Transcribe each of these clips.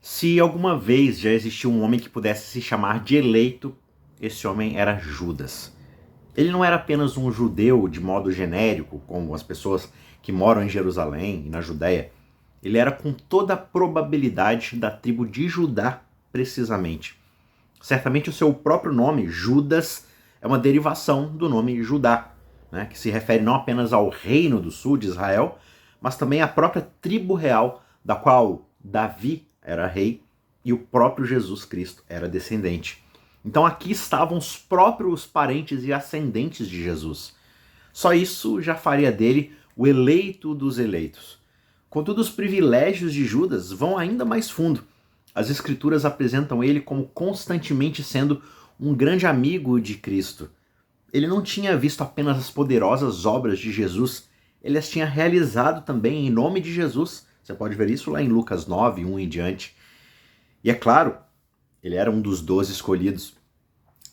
Se alguma vez já existiu um homem que pudesse se chamar de eleito, esse homem era Judas. Ele não era apenas um judeu de modo genérico, como as pessoas que moram em Jerusalém e na Judéia. Ele era com toda a probabilidade da tribo de Judá, precisamente. Certamente o seu próprio nome, Judas, é uma derivação do nome Judá, né, que se refere não apenas ao reino do sul de Israel, mas também à própria tribo real, da qual Davi era rei e o próprio Jesus Cristo era descendente. Então aqui estavam os próprios parentes e ascendentes de Jesus. Só isso já faria dele o eleito dos eleitos. Contudo, os privilégios de Judas vão ainda mais fundo. As Escrituras apresentam ele como constantemente sendo um grande amigo de Cristo. Ele não tinha visto apenas as poderosas obras de Jesus, ele as tinha realizado também em nome de Jesus. Você pode ver isso lá em Lucas 9, 1 em diante. E é claro, ele era um dos 12 escolhidos.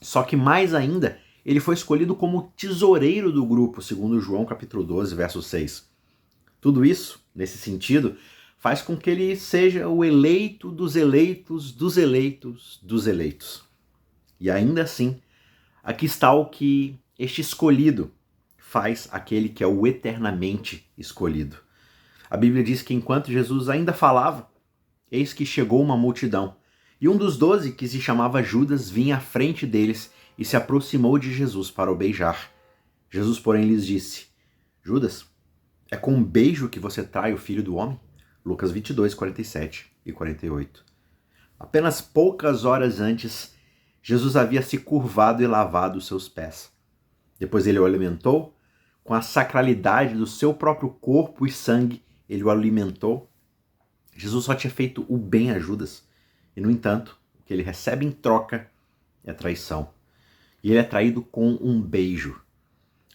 Só que mais ainda, ele foi escolhido como tesoureiro do grupo, segundo João capítulo 12, verso 6. Tudo isso, nesse sentido, faz com que ele seja o eleito dos eleitos, dos eleitos, dos eleitos. E ainda assim, aqui está o que este escolhido faz aquele que é o eternamente escolhido. A Bíblia diz que enquanto Jesus ainda falava, eis que chegou uma multidão. E um dos 12, que se chamava Judas, vinha à frente deles e se aproximou de Jesus para o beijar. Jesus, porém, lhes disse: Judas, é com um beijo que você trai o Filho do Homem? Lucas 22, 47 e 48. Apenas poucas horas antes, Jesus havia se curvado e lavado os seus pés. Depois ele o alimentou, com a sacralidade do seu próprio corpo e sangue, ele o alimentou. Jesus só tinha feito o bem a Judas. E, no entanto, o que ele recebe em troca é traição. E ele é traído com um beijo.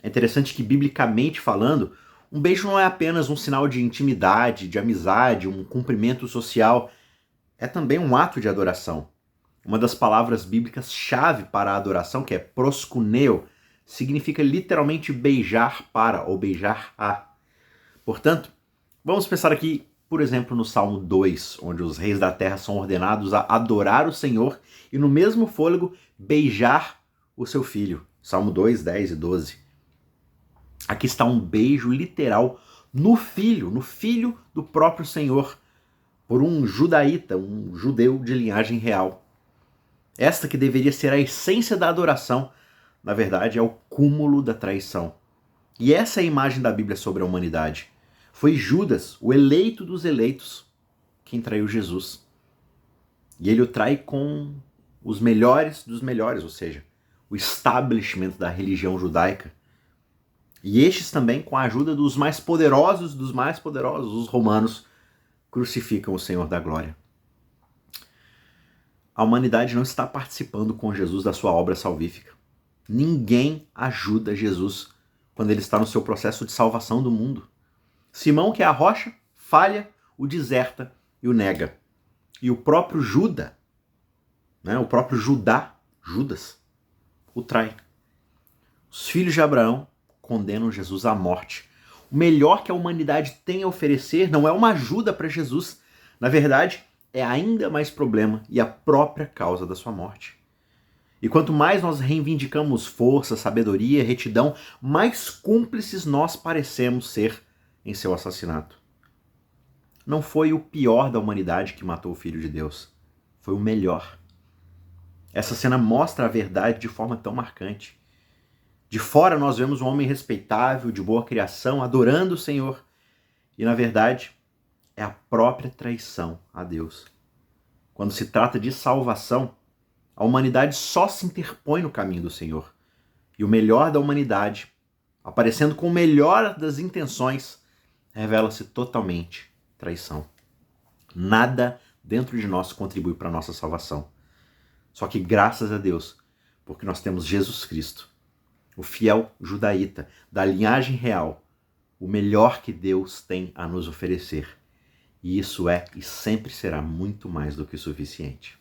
É interessante que, biblicamente falando, um beijo não é apenas um sinal de intimidade, de amizade, um cumprimento social. É também um ato de adoração. Uma das palavras bíblicas-chave para a adoração, que é proskuneo, significa literalmente beijar para ou beijar a. Portanto, vamos pensar aqui, por exemplo, no Salmo 2, onde os reis da terra são ordenados a adorar o Senhor e no mesmo fôlego beijar o seu filho. Salmo 2, 10 e 12. Aqui está um beijo literal no filho do próprio Senhor, por um judaíta, um judeu de linhagem real. Esta que deveria ser a essência da adoração, na verdade é o cúmulo da traição. E essa é a imagem da Bíblia sobre a humanidade. Foi Judas, o eleito dos eleitos, quem traiu Jesus. E ele o trai com os melhores dos melhores, ou seja, o establishment da religião judaica. E estes também, com a ajuda dos mais poderosos, os romanos, crucificam o Senhor da glória. A humanidade não está participando com Jesus da sua obra salvífica. Ninguém ajuda Jesus quando ele está no seu processo de salvação do mundo. Simão, que é a rocha, falha, o deserta e o nega. E o próprio Judas, o próprio Judas, o trai. Os filhos de Abraão condenam Jesus à morte. O melhor que a humanidade tem a oferecer não é uma ajuda para Jesus. Na verdade, é ainda mais problema e a própria causa da sua morte. E quanto mais nós reivindicamos força, sabedoria, retidão, mais cúmplices nós parecemos ser em seu assassinato. Não foi o pior da humanidade que matou o Filho de Deus. Foi o melhor. Essa cena mostra a verdade de forma tão marcante. De fora nós vemos um homem respeitável, de boa criação, adorando o Senhor. E na verdade, é a própria traição a Deus. Quando se trata de salvação, a humanidade só se interpõe no caminho do Senhor. E o melhor da humanidade, aparecendo com o melhor das intenções, revela-se totalmente traição. Nada dentro de nós contribui para a nossa salvação. Só que graças a Deus, porque nós temos Jesus Cristo, o fiel judaíta, da linhagem real, o melhor que Deus tem a nos oferecer. E isso é e sempre será muito mais do que suficiente.